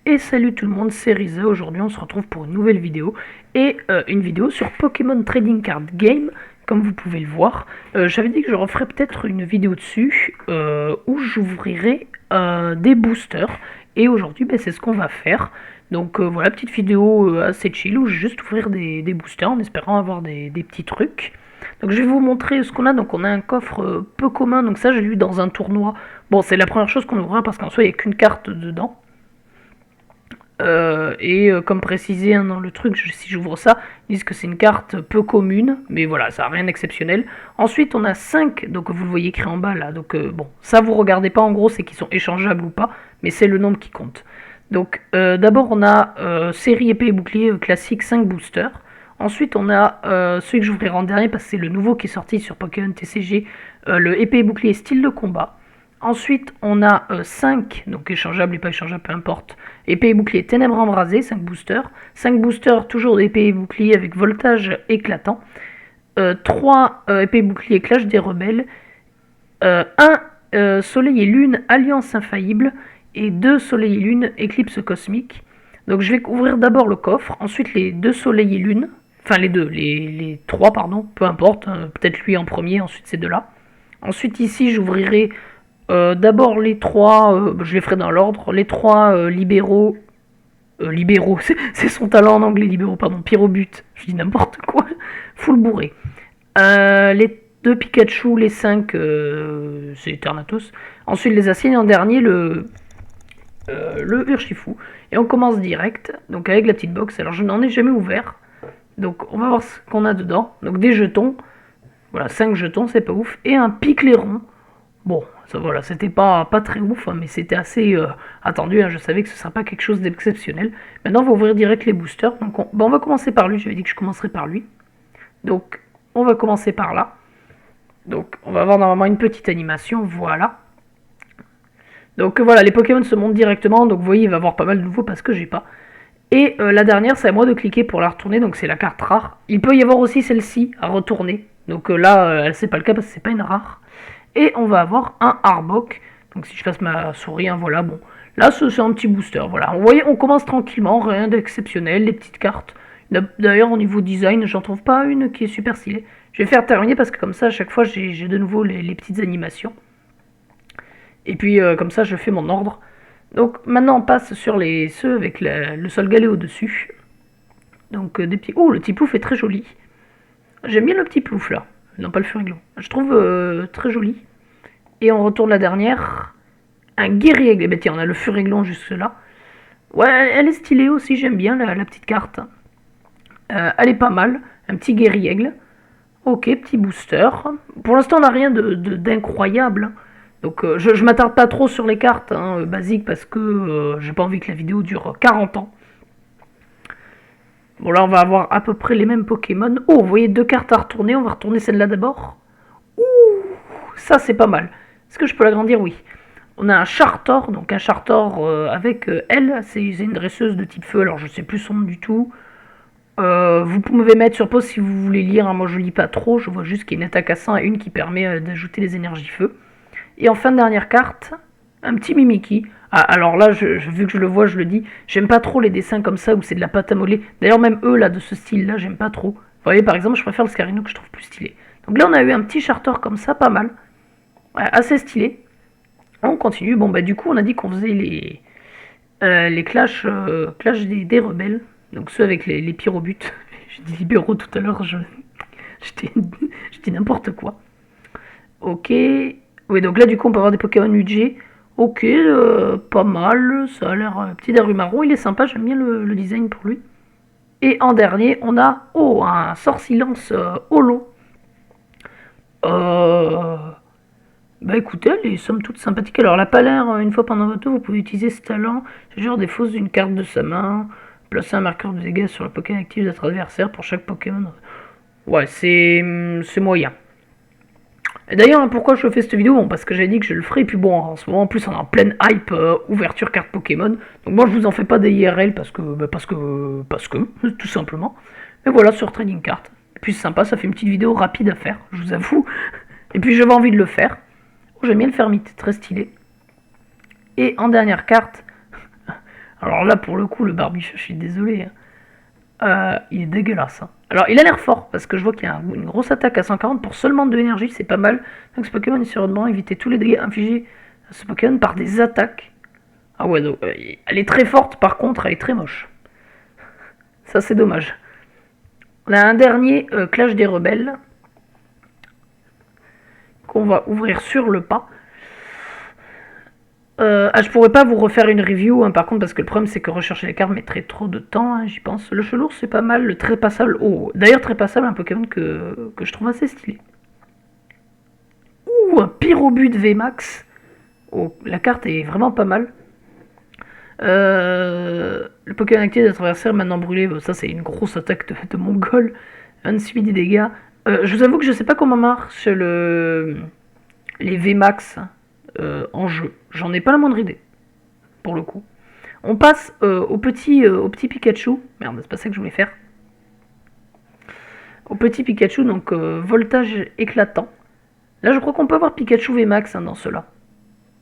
Et salut tout le monde, c'est Riza. Aujourd'hui on se retrouve pour une nouvelle vidéo et une vidéo sur Pokémon Trading Card Game, comme vous pouvez le voir. J'avais dit que je referais peut-être une vidéo dessus où j'ouvrirai des boosters, et aujourd'hui c'est ce qu'on va faire. Donc voilà, petite vidéo assez chill où je vais juste ouvrir des boosters en espérant avoir des petits trucs. Donc je vais vous montrer ce qu'on a. Donc on a un coffre peu commun, donc ça j'ai lu dans un tournoi. Bon, c'est la première chose qu'on ouvrira parce qu'en soi il n'y a qu'une carte dedans. Comme précisé dans le truc, si j'ouvre ça, ils disent que c'est une carte peu commune, mais voilà, ça n'a rien d'exceptionnel. Ensuite, on a 5, donc vous le voyez écrit en bas là, donc bon, ça vous regardez pas en gros, c'est qu'ils sont échangeables ou pas, mais c'est le nombre qui compte. Donc d'abord, on a série épée et bouclier classique 5 boosters. Ensuite, on a celui que j'ouvrirai en dernier parce que c'est le nouveau qui est sorti sur Pokémon TCG, le épée et bouclier style de combat. Ensuite, on a 5, donc échangeable et pas échangeable, peu importe. Épée et bouclier ténèbres embrasées, 5 boosters. 5 boosters, toujours d'épée et bouclier avec voltage éclatant. 3 épée et bouclier clash des rebelles. 1 soleil et lune alliance infaillible. Et 2 soleil et lune éclipse cosmique. Donc je vais ouvrir d'abord le coffre, ensuite les 2 soleil et lune. Enfin les 3 pardon, peu importe. Peut-être lui en premier, ensuite ces deux-là. Ensuite ici j'ouvrirai d'abord les 3, je les ferai dans l'ordre, les 3 libéraux, c'est son talent en anglais, libéraux, pardon, pyrobut, je dis n'importe quoi, full bourré. Les 2 Pikachu, les 5, c'est Eternatus. Ensuite les assieds, en dernier le Urshifu. Et on commence direct, donc avec la petite box. Alors je n'en ai jamais ouvert, donc on va voir ce qu'on a dedans. Donc des jetons, voilà, 5 jetons, c'est pas ouf, et un Picléron. Bon, ça voilà, c'était pas très ouf, hein, mais c'était assez attendu, hein, je savais que ce ne sera pas quelque chose d'exceptionnel. Maintenant, on va ouvrir direct les boosters. Donc on va commencer par lui, j'avais dit que je commencerai par lui. Donc on va commencer par là. Donc on va avoir normalement une petite animation, voilà. Donc voilà, les Pokémon se montent directement, donc vous voyez, il va y avoir pas mal de nouveaux parce que j'ai pas. Et la dernière, c'est à moi de cliquer pour la retourner, donc c'est la carte rare. Il peut y avoir aussi celle-ci à retourner. Donc là, c'est pas le cas parce que c'est pas une rare. Et on va avoir un Arbok. Donc si je passe ma souris, hein, voilà, bon. Là, c'est un petit booster, voilà. Vous voyez, on commence tranquillement, rien d'exceptionnel, les petites cartes. D'ailleurs, au niveau design, j'en trouve pas une qui est super stylée. Je vais faire terminer parce que comme ça, à chaque fois, j'ai de nouveau les petites animations. Et puis, comme ça, je fais mon ordre. Donc maintenant, on passe sur ceux avec le sol galet au-dessus. Donc des petits... Oh, le petit plouf est très joli. J'aime bien le petit plouf, là. Non, pas le furinglon. Je trouve très joli. Et on retourne la dernière. Un guerrier. Ben tiens, on a le furinglon jusque là. Ouais, elle est stylée aussi, j'aime bien la petite carte. Elle est pas mal. Un petit guerrier. Ok, petit booster. Pour l'instant, on n'a rien d'incroyable. Donc je m'attarde pas trop sur les cartes basiques parce que j'ai pas envie que la vidéo dure 40 ans. Bon, là, on va avoir à peu près les mêmes Pokémon. Oh, vous voyez 2 cartes à retourner. On va retourner celle-là d'abord. Ouh, ça, c'est pas mal. Est-ce que je peux l'agrandir? Oui. On a un Chartor, donc un Chartor avec elle. C'est une dresseuse de type feu. Alors, je sais plus son nom du tout. Vous pouvez mettre sur pause si vous voulez lire. Hein. Moi, je lis pas trop. Je vois juste qu'il y a une attaque à 100 et une qui permet d'ajouter les énergies feu. Et en fin de dernière carte, un petit Mimikyu. Ah, alors là, vu que je le vois, je le dis, j'aime pas trop les dessins comme ça où c'est de la pâte à modeler. D'ailleurs, même eux, là, de ce style-là, j'aime pas trop. Vous voyez, par exemple, je préfère le Scarino que je trouve plus stylé. Donc là, on a eu un petit Chartor comme ça, pas mal. Ouais, assez stylé. On continue. Bon, bah, du coup, on a dit qu'on faisait les clash des rebelles. Donc ceux avec les pyrobutes. J'ai dit libéraux tout à l'heure, je dis n'importe quoi. Ok. Oui, donc là, du coup, on peut avoir des Pokémon UG. Ok, pas mal. Ça a l'air petit Darumaru. Il est sympa, j'aime bien le design pour lui. Et en dernier, on a un Sortilance holo. Bah écoutez, elle est somme toute sympathique. Alors, elle n'a pas l'air, une fois pendant votre tour, vous pouvez utiliser ce talent. C'est genre des fausses d'une carte de sa main. Placer un marqueur de dégâts sur le Pokémon actif de votre adversaire pour chaque Pokémon. Ouais, c'est moyen. D'ailleurs, pourquoi je fais cette vidéo? Bon, parce que j'avais dit que je le ferais, et puis bon, en ce moment, en plus, on est en pleine hype ouverture carte Pokémon. Donc moi, je vous en fais pas des IRL parce que, tout simplement. Mais voilà, sur Trading Card. Et puis c'est sympa, ça fait une petite vidéo rapide à faire, je vous avoue. Et puis j'avais envie de le faire. Oh, j'aime bien le Fermite, très stylé. Et en dernière carte, Alors là, pour le coup, le Barbichou, je suis désolé, hein. Il est dégueulasse, hein. Alors, il a l'air fort, parce que je vois qu'il a une grosse attaque à 140 pour seulement 2 énergie, c'est pas mal. Donc ce Pokémon est sûrement éviter tous les dégâts infligés à ce Pokémon par des attaques. Ah ouais, donc, elle est très forte, par contre, elle est très moche. Ça, c'est dommage. On a un dernier Clash des Rebelles qu'on va ouvrir sur le pas. Je pourrais pas vous refaire une review, hein, par contre, parce que le problème c'est que rechercher les cartes mettrait trop de temps, hein, j'y pense. Le Chelours c'est pas mal, le Trépassable, oh, d'ailleurs Trépassable, un Pokémon que je trouve assez stylé. Ouh, un Pyrobut VMAX. Oh, la carte est vraiment pas mal. Le Pokémon actif de adversaire maintenant brûlé, ça c'est une grosse attaque de Mongol. Un suivi des dégâts. Je vous avoue que je sais pas comment marche les VMAX en jeu. J'en ai pas la moindre idée, pour le coup. On passe au petit Pikachu. Merde, c'est pas ça que je voulais faire. Au petit Pikachu, donc voltage éclatant. Là, je crois qu'on peut avoir Pikachu VMAX hein, dans ceux-là.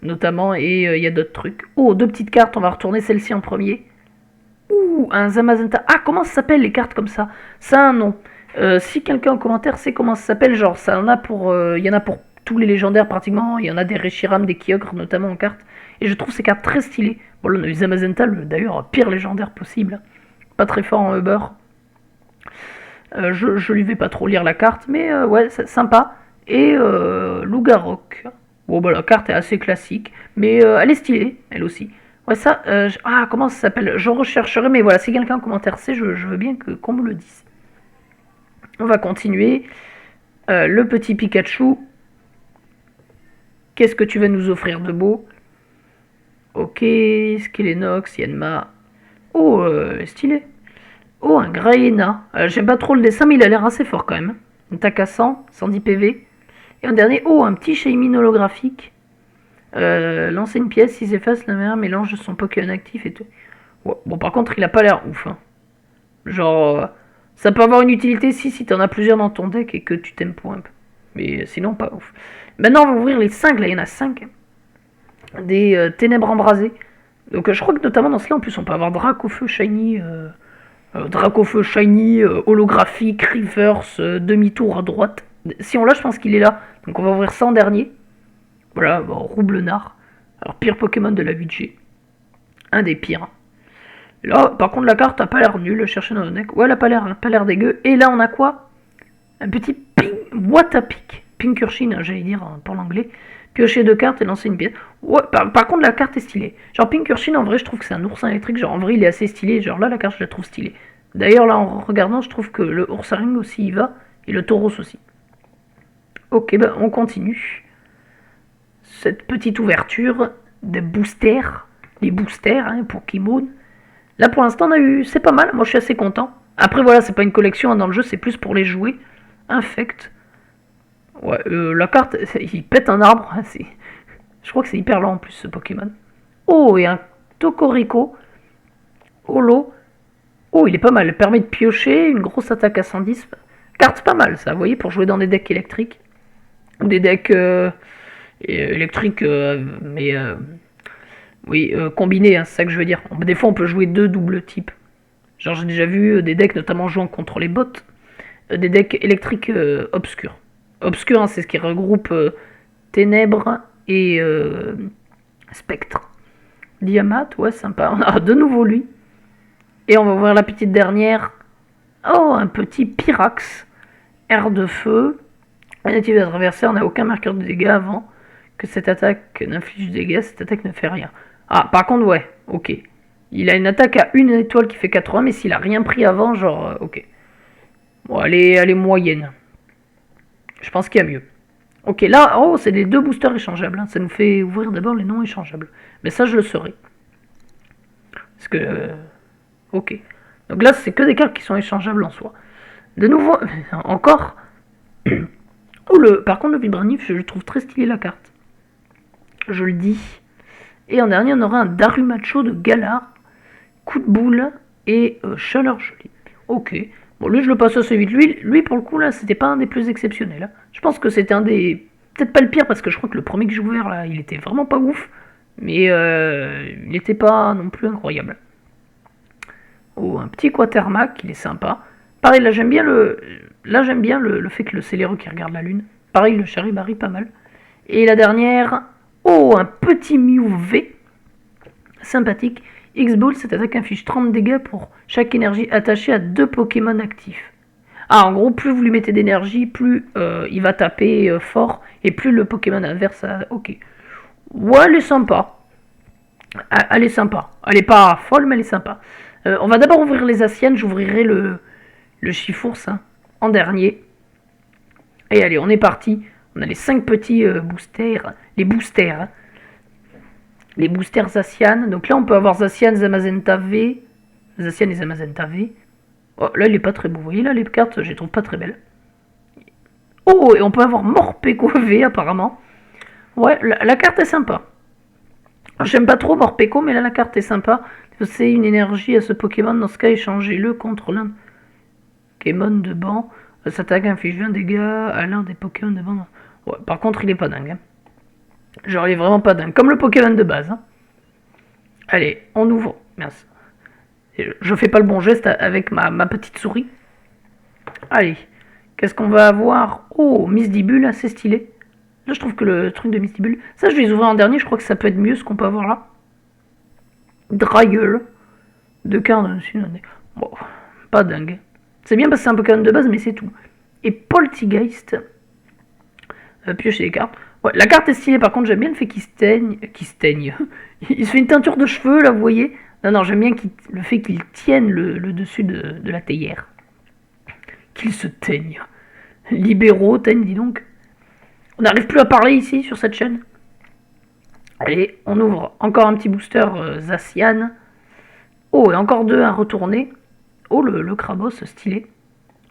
Notamment, et il y a d'autres trucs. Oh, 2 petites cartes, on va retourner celle-ci en premier. Ouh, un Zamazenta. Ah, comment ça s'appelle les cartes comme ça? Ça a un nom. Si quelqu'un en commentaire sait comment ça s'appelle, genre, ça en a pour, il y en a pour tous les légendaires pratiquement. Il y en a des Reshiram, des Kyogre notamment en cartes. Et je trouve ces cartes très stylées. Bon, là, on a eu Zamazenta, d'ailleurs, pire légendaire possible. Pas très fort en Uber. Je lui vais pas trop lire la carte, mais ouais, c'est sympa. Et Lougarok. Bon, bah la carte est assez classique, mais elle est stylée, elle aussi. Ouais, ça, ah, comment ça s'appelle? Je rechercherai, mais voilà, si quelqu'un en commentaire sait, je veux bien qu'on me le dise. On va continuer. Le petit Pikachu. Qu'est-ce que tu vas nous offrir de beau? Ok, Skelenox, Yanma. Oh, stylé. Oh, un Graena. J'aime pas trop le dessin, mais il a l'air assez fort quand même. Une attaque à 100, 110 PV. Et un dernier, oh, un petit Shaymin holographique. Lancer une pièce, s'il s'efface, la mère mélange son Pokémon actif et tout. Ouais, bon, par contre, il a pas l'air ouf. Hein. Genre, ça peut avoir une utilité si t'en as plusieurs dans ton deck et que tu t'aimes pour un peu. Mais sinon, pas ouf. Maintenant, on va ouvrir les 5, là, il y en a 5. Des ténèbres embrasées. Donc, je crois que notamment dans cela, en plus, on peut avoir Dracofeu Shiny. Dracofeu Shiny, holographique, reverse, demi-tour à droite. Si on l'a, je pense qu'il est là. Donc, on va ouvrir ça en dernier. Voilà, bon, Roublenard. Alors, pire Pokémon de la 8G. Un des pires. Là, par contre, la carte a pas l'air nulle. Chercher dans le deck. Ouais, elle a pas l'air dégueu. Et là, on a quoi? Un petit ping. What a pick. Pinkerchin, j'allais dire pour l'anglais. Piocher 2 cartes et lancer une pièce. Ouais, par contre, la carte est stylée. Genre, Pinkerchin, en vrai, je trouve que c'est un oursin électrique. Genre, en vrai, il est assez stylé. Genre, là, la carte, je la trouve stylée. D'ailleurs, là, en regardant, je trouve que le Ursaring aussi y va. Et le Tauros aussi. Ok, ben, on continue. Cette petite ouverture de boosters, les boosters, hein, Pokémon. Là pour l'instant on a eu, c'est pas mal, moi je suis assez content. Après voilà, c'est pas une collection hein, dans le jeu, c'est plus pour les jouer. Infect. Ouais, la carte, il pète un arbre, hein, je crois que c'est hyper lent en plus ce Pokémon. Oh, et un Tokorico. Holo. Oh, il est pas mal, il permet de piocher, une grosse attaque à 110. Carte pas mal ça, vous voyez, pour jouer dans des decks électriques. Des decks électriques, mais oui, combinés, hein, c'est ça que je veux dire. Des fois, on peut jouer 2 doubles types. Genre, j'ai déjà vu des decks, notamment jouant contre les bots, des decks électriques obscurs. Obscurs, hein, c'est ce qui regroupe ténèbres et spectres. Diamat, ouais, sympa. On a de nouveau lui. Et on va voir la petite dernière. Oh, un petit Pyrax. Air de feu. Natif adversaire n'a aucun marqueur de dégâts avant que cette attaque n'inflige de dégâts. Cette attaque ne fait rien. Ah, par contre, ouais, ok. Il a une attaque à 1 étoile qui fait 80, mais s'il a rien pris avant, genre, ok. Bon, elle est moyenne. Je pense qu'il y a mieux. Ok, là, oh, c'est les 2 boosters échangeables. Hein. Ça nous fait ouvrir d'abord les non échangeables. Mais ça, je le saurai. Parce que... ok. Donc là, c'est que des cartes qui sont échangeables en soi. De nouveau, encore... oh, par contre, le Vibranif, je le trouve très stylé, la carte. Je le dis. Et en dernier, on aura un Darumacho de Galar, coup de boule et chaleur jolie. Ok. Bon, lui, je le passe assez vite. Lui pour le coup, là, c'était pas un des plus exceptionnels. Hein. Je pense que c'était un des... peut-être pas le pire, parce que je crois que le premier que j'ai ouvert, là, il était vraiment pas ouf. Mais il était pas non plus incroyable. Oh, un petit Quatermac, il est sympa. Pareil, là j'aime bien le fait que le scéléreux qui regarde la lune. Pareil, le Charivari, pas mal. Et la dernière, oh, un petit Mew V. Sympathique. X-Ball, cette attaque inflige 30 dégâts pour chaque énergie attachée à 2 Pokémon actifs. Ah, en gros, plus vous lui mettez d'énergie, plus il va taper fort, et plus le Pokémon adverse a... Ok. Ouais, elle est sympa. Elle est sympa. Elle est pas folle, mais elle est sympa. On va d'abord ouvrir les Asiennes. J'ouvrirai le Chifours hein, en dernier. Et allez, on est parti. On a les 5 petits boosters. Les boosters. Hein. Les boosters Zacian. Donc là, on peut avoir Zacian, Zamazenta V. Zacian et Zamazenta V. Oh, là, il est pas très beau. Vous voyez, là, les cartes, je les trouve pas très belles. Oh, et on peut avoir Morpeko V, apparemment. Ouais, la carte est sympa. J'aime pas trop Morpeko, mais là, la carte est sympa. C'est une énergie à ce Pokémon. Dans ce cas, échangez-le contre l'un Pokémon de banc. Cette attaque inflige 20 dégâts à l'un des Pokémon de banc. Ouais, par contre, il est pas dingue. Hein. Genre, il est vraiment pas dingue. Comme le Pokémon de base. Hein. Allez, on ouvre. Merci. Je fais pas le bon geste avec ma petite souris. Allez. Qu'est-ce qu'on va avoir? Oh, Misdibule, assez stylé. Là, je trouve que le truc de Misdibule... Ça, je vais les ouvrir en dernier. Je crois que ça peut être mieux, ce qu'on peut avoir là. Dragueul. 2 cartes dessus. Bon, pas dingue. C'est bien parce que c'est un Pokémon de base, mais c'est tout. Et Poltegeist. Piocher les cartes. Ouais, la carte est stylée, par contre, j'aime bien le fait qu'il se teigne. Il se fait une teinture de cheveux, là, vous voyez. Non, j'aime bien le fait qu'il tienne le dessus de la théière. Qu'il se teigne. Libéraux, teigne, dis donc. On n'arrive plus à parler ici, sur cette chaîne. Allez, on ouvre encore un petit booster Zacian. Oh, et encore 2 à retourner. Oh, le Krabos, stylé.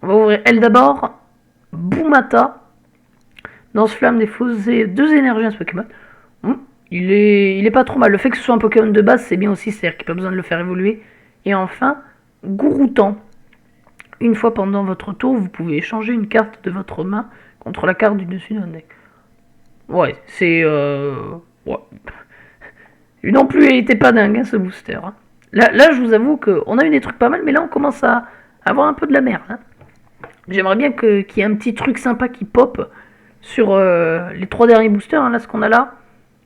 On va ouvrir elle d'abord. Boumata. Lance-flamme, défausée 2 énergies à ce Pokémon. Il est pas trop mal. Le fait que ce soit un Pokémon de base, c'est bien aussi. C'est-à-dire qu'il n'y a pas besoin de le faire évoluer. Et enfin, Gouroutan. Une fois pendant votre tour, vous pouvez échanger une carte de votre main contre la carte du dessus de votre deck. Ouais, c'est... Ouais. Non plus, il était pas dingue, hein, ce booster. Hein. Là, je vous avoue qu'on a eu des trucs pas mal, mais là, on commence à avoir un peu de la merde. Hein. J'aimerais bien qu'il y ait un petit truc sympa qui pop sur les 3 derniers boosters. Hein, là, ce qu'on a là.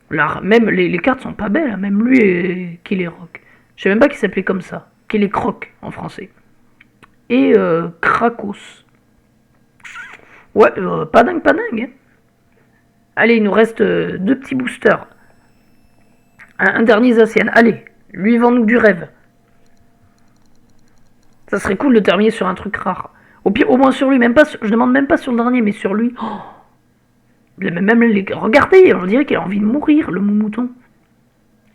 Là, même les cartes sont pas belles. Hein, même lui et Killerok. Je sais même pas qu'il s'appelait comme ça. Killercroc en français. Et Krakos. Ouais, pas dingue, pas dingue. Hein. Allez, il nous reste 2 petits boosters. Un dernier Zacian. Allez, lui vend-nous du rêve. Ça serait cool de terminer sur un truc rare. Au pire, au moins sur lui, même pas. Je demande même pas sur le dernier, mais sur lui. Oh, même regardez, on dirait qu'il a envie de mourir, le mouton.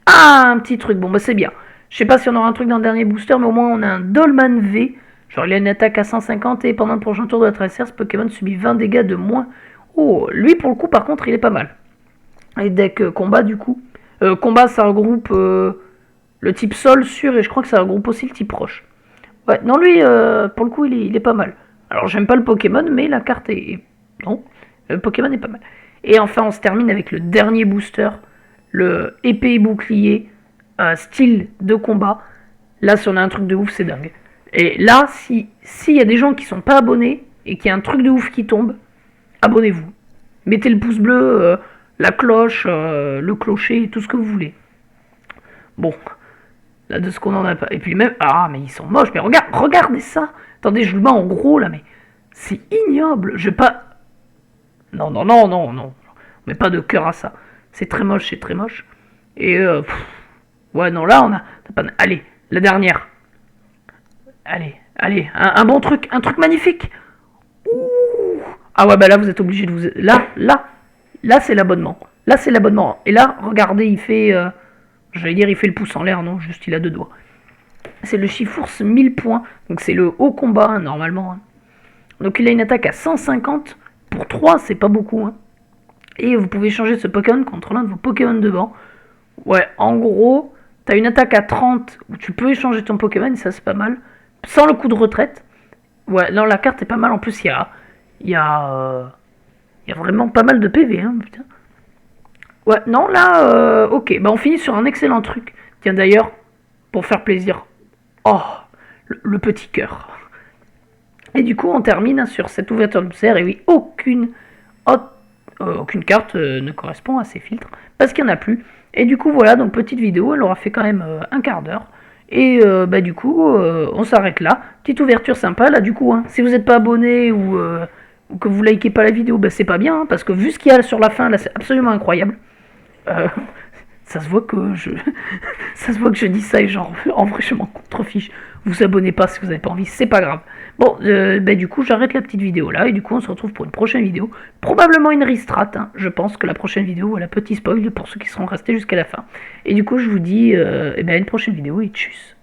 Ah, un petit truc. Bon, bah c'est bien. Je sais pas si on aura un truc dans le dernier booster, mais au moins on a un Dolman V. Genre, il a une attaque à 150 et pendant le prochain tour de l'adversaire, ce Pokémon subit 20 dégâts de moins. Oh, lui, pour le coup, par contre, il est pas mal. Et deck combat, du coup. Combat, ça regroupe le type sol sûr et je crois que ça regroupe aussi le type roche. Ouais, non, lui, pour le coup, il est pas mal. Alors, j'aime pas le Pokémon, mais la carte est... Non, le Pokémon est pas mal. Et enfin, on se termine avec le dernier booster, le épée et bouclier, style de combat. Là, si on a un truc de ouf, c'est dingue. Et là, s'il y a des gens qui sont pas abonnés et qu'il y a un truc de ouf qui tombe, abonnez-vous. Mettez le pouce bleu, la cloche, le clocher, tout ce que vous voulez. Bon, là, de ce qu'on en a pas. Et puis même... Ah, mais ils sont moches. Mais regardez ça. Attendez, je le mets en gros, là, mais... C'est ignoble. Je vais pas... Non. On met pas de cœur à ça. C'est très moche, c'est très moche. Et ouais, non, là, on a... Allez, la dernière. Allez, un bon truc, un truc magnifique. Ouh. Ah ouais, bah là, vous êtes obligé de vous... Là, c'est l'abonnement. Là, c'est l'abonnement. Et là, regardez, il fait... J'allais dire, il fait le pouce en l'air, non, juste il a 2 doigts. C'est le Chifours 1000 points. Donc c'est le haut combat, hein, normalement. Hein. Donc il a une attaque à 150. Pour 3, c'est pas beaucoup. Hein. Et vous pouvez changer ce Pokémon contre l'un de vos Pokémon de banc. Ouais, en gros, t'as une attaque à 30 où tu peux échanger ton Pokémon, et ça c'est pas mal. Sans le coup de retraite. Ouais, non, la carte est pas mal. En plus, il y a vraiment pas mal de PV, hein, putain. Ouais, non, là, ok. Bah, on finit sur un excellent truc. Tiens, d'ailleurs, pour faire plaisir. Oh, le petit cœur. Et du coup, on termine sur cette ouverture de serre. Et oui, aucune carte ne correspond à ces filtres, parce qu'il n'y en a plus. Et du coup, voilà, donc petite vidéo, elle aura fait quand même un quart d'heure. Et du coup, on s'arrête là. Petite ouverture sympa, là, du coup, hein, si vous n'êtes pas abonné ou que vous likez pas la vidéo, c'est pas bien, hein, parce que vu ce qu'il y a sur la fin, là, c'est absolument incroyable. Ça se voit que je dis ça et genre, en vrai, je m'en contrefiche. Vous abonnez pas si vous n'avez pas envie, c'est pas grave. Bon, du coup, j'arrête la petite vidéo là, et du coup, on se retrouve pour une prochaine vidéo. Probablement une restrat, hein. Je pense que la prochaine vidéo, voilà, petit spoil pour ceux qui seront restés jusqu'à la fin. Et du coup, je vous dis, à une prochaine vidéo, et tchuss.